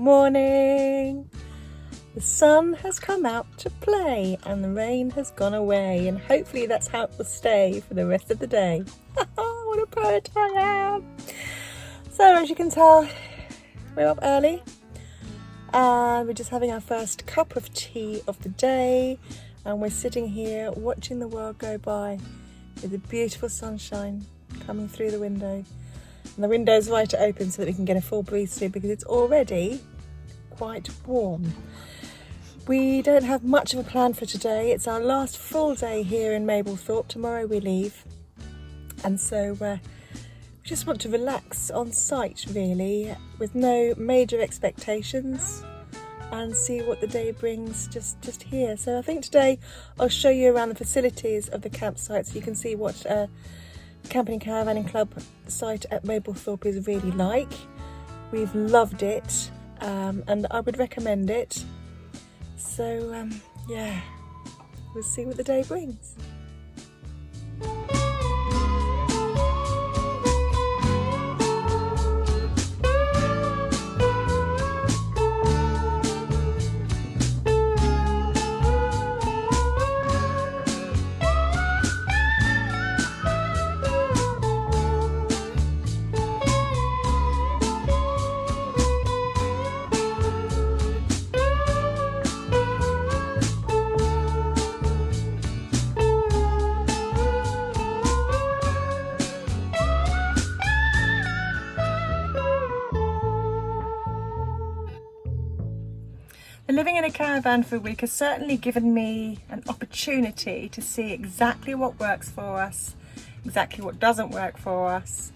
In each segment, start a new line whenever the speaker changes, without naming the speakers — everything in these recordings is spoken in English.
morning. The sun has come out to play and the rain has gone away, and hopefully that's how it will stay for the rest of the day. What a poet I am. So as you can tell, we're up early and we're just having our first cup of tea of the day, and we're sitting here watching the world go by with the beautiful sunshine coming through the window. And the window's right open so that we can get a full breeze through, because it's already quite warm. We don't have much of a plan for today. It's our last full day here in Mablethorpe. Tomorrow we leave. And so we just want to relax on site, really, with no major expectations, and see what the day brings just here. So I think today I'll show you around the facilities of the campsite so you can see what Camping and Caravanning Club site at Mablethorpe is really like. We've loved it, and I would recommend it. So yeah, we'll see what the day brings. Living in a caravan for a week has certainly given me an opportunity to see exactly what works for us, exactly what doesn't work for us,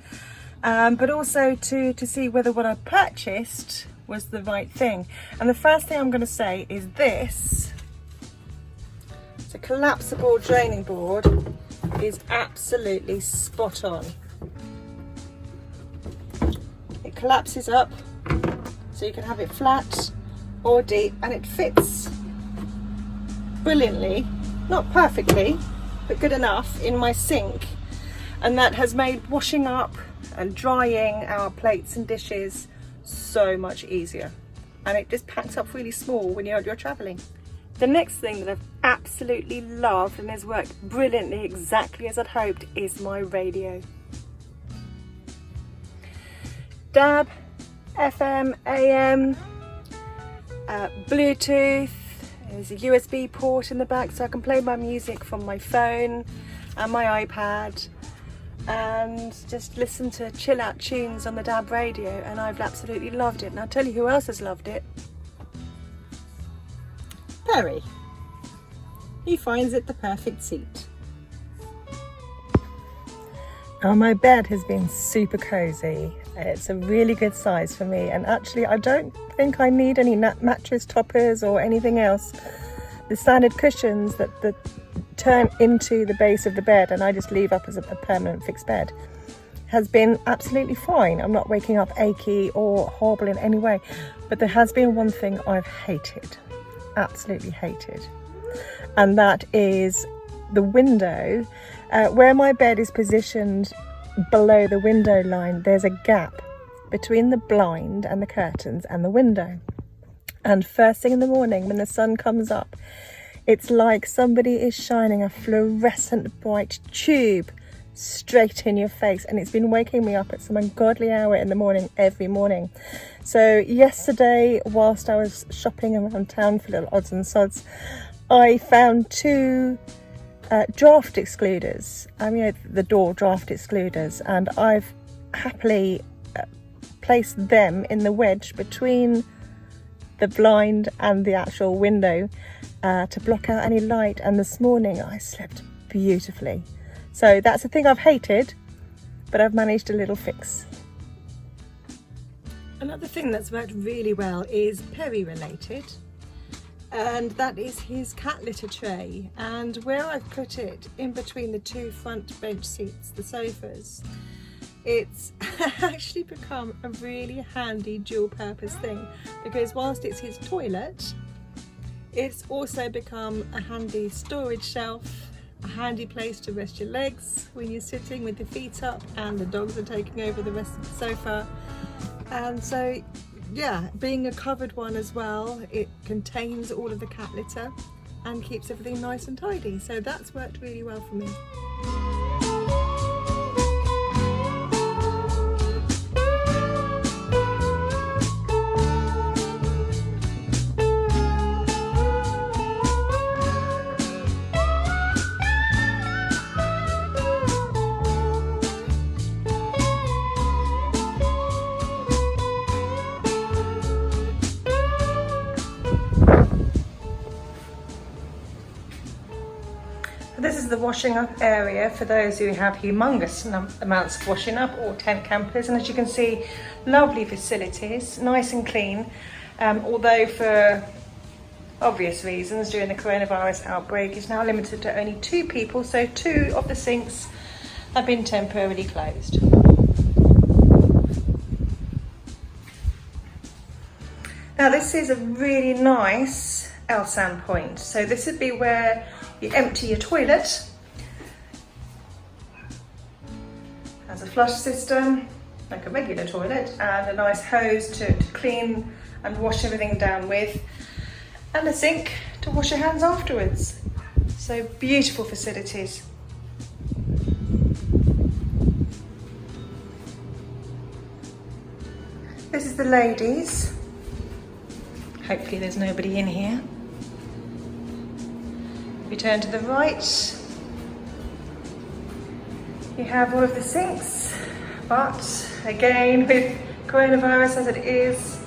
but also to see whether what I purchased was the right thing. And the first thing I'm going to say is this. It's a collapsible draining board. Is absolutely spot on. It collapses up so you can have it flat or deep, and it fits brilliantly, not perfectly, but good enough in my sink, and that has made washing up and drying our plates and dishes so much easier, and it just packs up really small when you're traveling. The next thing that I've absolutely loved and has worked brilliantly exactly as I'd hoped is my radio. DAB, FM, AM, Bluetooth. There's a USB port in the back so I can play my music from my phone and my iPad and just listen to chill out tunes on the DAB radio, and I've absolutely loved it. And I'll tell you who else has loved it. Perry. He finds it the perfect seat. Oh, my bed has been super cozy. It's a really good size for me, and actually I don't think I need any mattress toppers or anything else. The standard cushions that turn into the base of the bed and I just leave up as a permanent fixed bed has been absolutely fine. I'm not waking up achy or horrible in any way, but there has been one thing I've hated, absolutely hated, and that is the window. Where my bed is positioned below the window line, there's a gap between the blind and the curtains and the window, and first thing in the morning when the sun comes up, it's like somebody is shining a fluorescent bright tube straight in your face, and it's been waking me up at some ungodly hour in the morning every morning. So yesterday, whilst I was shopping around town for little odds and sods, I found two draft excluders, the door draft excluders, and I've happily placed them in the wedge between the blind and the actual window to block out any light, and this morning I slept beautifully. So that's the thing I've hated, but I've managed a little fix. Another thing that's worked really well is Perry related, and that is his cat litter tray. And where I've put it in between the two front bench seats, the sofas, it's actually become a really handy dual purpose thing, because whilst it's his toilet, it's also become a handy storage shelf, a handy place to rest your legs when you're sitting with the feet up and the dogs are taking over the rest of the sofa. And so yeah, being a covered one as well, it contains all of the cat litter and keeps everything nice and tidy. So that's worked really well for me. This is the washing up area for those who have humongous amounts of washing up, or tent campers, and as you can see, lovely facilities, nice and clean, although for obvious reasons during the coronavirus outbreak it's now limited to only 2 people, so 2 of the sinks have been temporarily closed. Now this is a really nice Elsan point, so this would be where you empty your toilet. Has a flush system like a regular toilet and a nice hose to clean and wash everything down with, and a sink to wash your hands afterwards. So beautiful facilities. This is the ladies. Hopefully there's nobody in here. If you turn to the right, you have all of the sinks, but again with coronavirus as it is,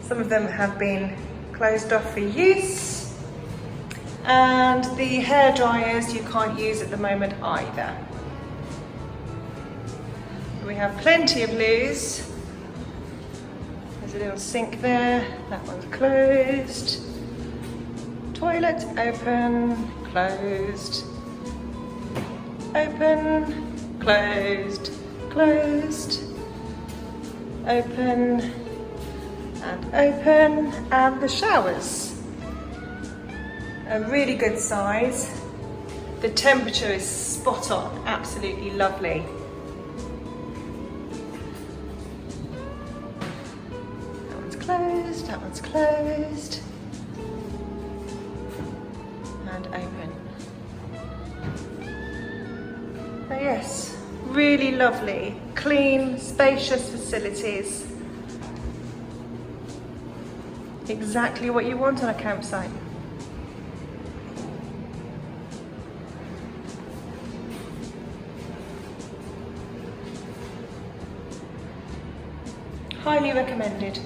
some of them have been closed off for use, and the hair dryers you can't use at the moment either. We have plenty of loos. There's a little sink there, that one's closed. Toilet, open, closed, open, closed, closed, open, and open, and the showers. A really good size. The temperature is spot on, absolutely lovely. That one's closed, that one's closed. And open. So yes, really lovely, clean, spacious facilities. Exactly what you want on a campsite. Highly recommended.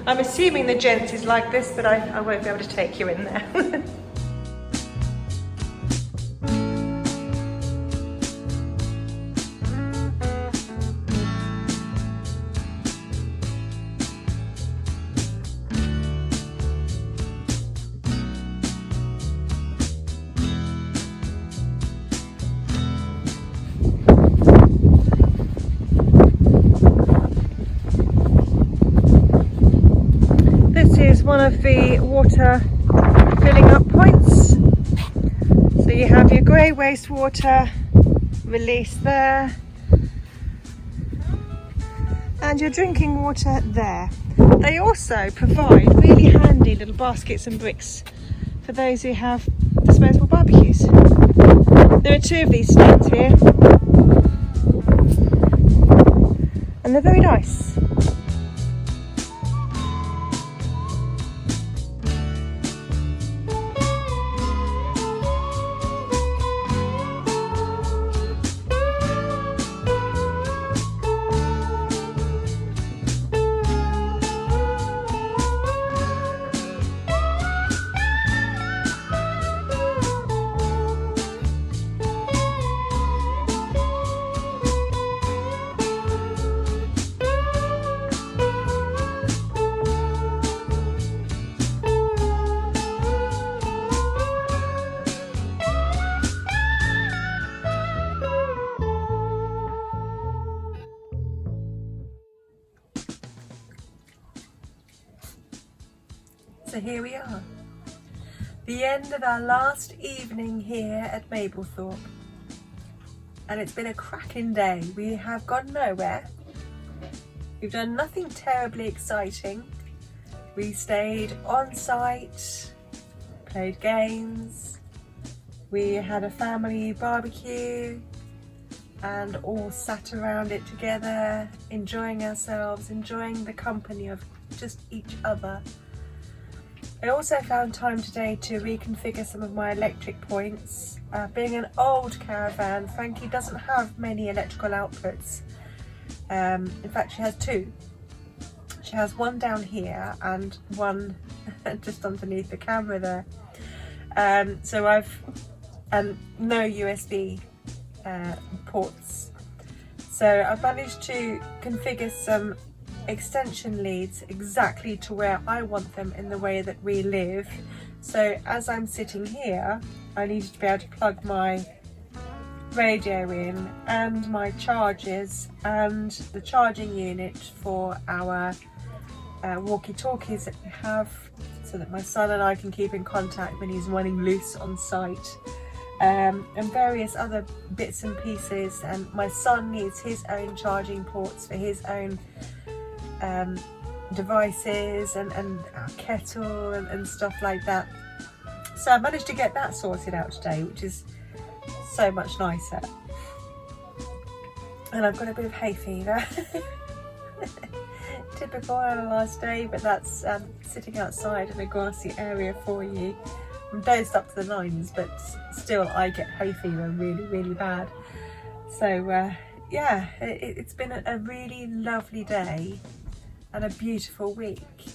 I'm assuming the gents is like this, but I won't be able to take you in there. One of the water filling up points. So you have your grey wastewater release there, and your drinking water there. They also provide really handy little baskets and bricks for those who have disposable barbecues. There are 2 of these stands here, and they're very nice. So here we are, the end of our last evening here at Mablethorpe, and it's been a cracking day. We have gone nowhere, We've done nothing terribly exciting. We stayed on site, played games, we had a family barbecue and all sat around it together, enjoying ourselves, enjoying the company of just each other. I also found time today to reconfigure some of my electric points. Being an old caravan, Frankie doesn't have many electrical outputs. In fact, she has two. She has one down here and one just underneath the camera there. So no USB ports. So I've managed to configure some extension leads exactly to where I want them in the way that we live. So as I'm sitting here, I needed to be able to plug my radio in and my chargers and the charging unit for our walkie-talkies that we have, so that my son and I can keep in contact when he's running loose on site, and various other bits and pieces. And my son needs his own charging ports for his own devices and our kettle and stuff like that. So I managed to get that sorted out today, which is so much nicer. And I've got a bit of hay fever. Typical on a last day, but that's sitting outside in a grassy area for you. I'm dosed up to the nines, but still I get hay fever really, really bad. So yeah, it's been a really lovely day and a beautiful week.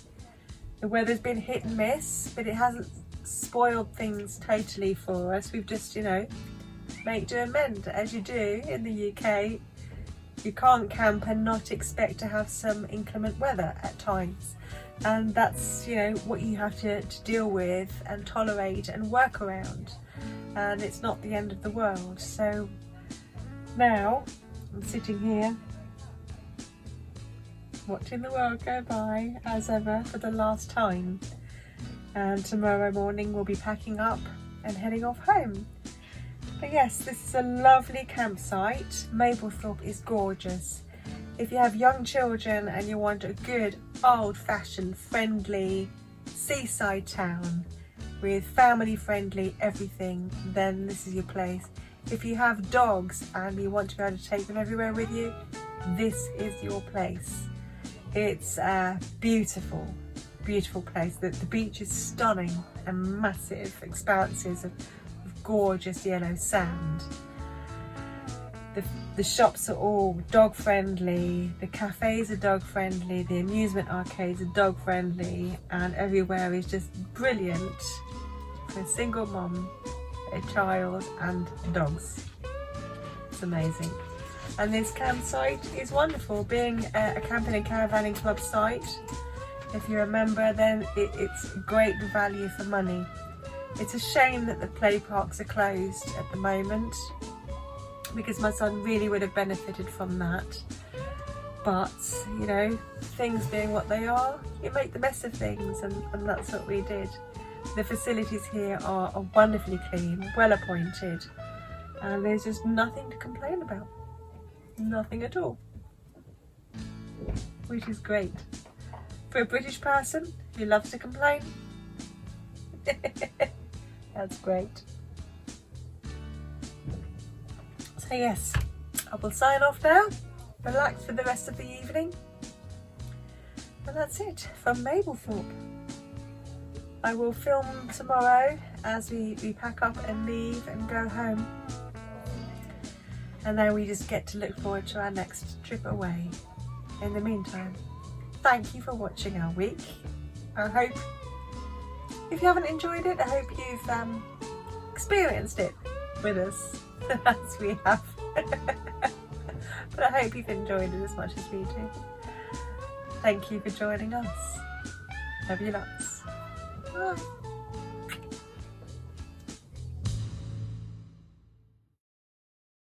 The weather's been hit and miss, but it hasn't spoiled things totally for us. We've just, you know, make do and mend, as you do in the UK. You can't camp and not expect to have some inclement weather at times, and that's, you know, what you have to deal with and tolerate and work around, and it's not the end of the world. So now I'm sitting here watching the world go by as ever for the last time, and tomorrow morning we'll be packing up and heading off home. But yes, this is a lovely campsite. Mablethorpe is gorgeous. If you have young children and you want a good old-fashioned friendly seaside town with family friendly everything, then this is your place. If you have dogs and you want to be able to take them everywhere with you, this is your place. It's a beautiful, beautiful place. The beach is stunning and massive expanses of gorgeous yellow sand. The shops are all dog friendly, the cafes are dog friendly, the amusement arcades are dog friendly, and everywhere is just brilliant for a single mum, a child and dogs. It's amazing. And this campsite is wonderful, being a camping and caravanning club site. If you remember, then it's great value for money. It's a shame that the play parks are closed at the moment, because my son really would have benefited from that. But, you know, things being what they are, you make the best of things, and that's what we did. The facilities here are wonderfully clean, well appointed, and there's just nothing to complain about. Nothing at all. Which is great. For a British person who loves to complain, that's great. So yes, I will sign off now, relax for the rest of the evening, and that's it from Mablethorpe. I will film tomorrow as we pack up and leave and go home, and then we just get to look forward to our next trip away. In the meantime, thank you for watching our week. I hope, if you haven't enjoyed it, I hope you've experienced it with us as we have. But I hope you've enjoyed it as much as we do. Thank you for joining us. Love you lots. Bye.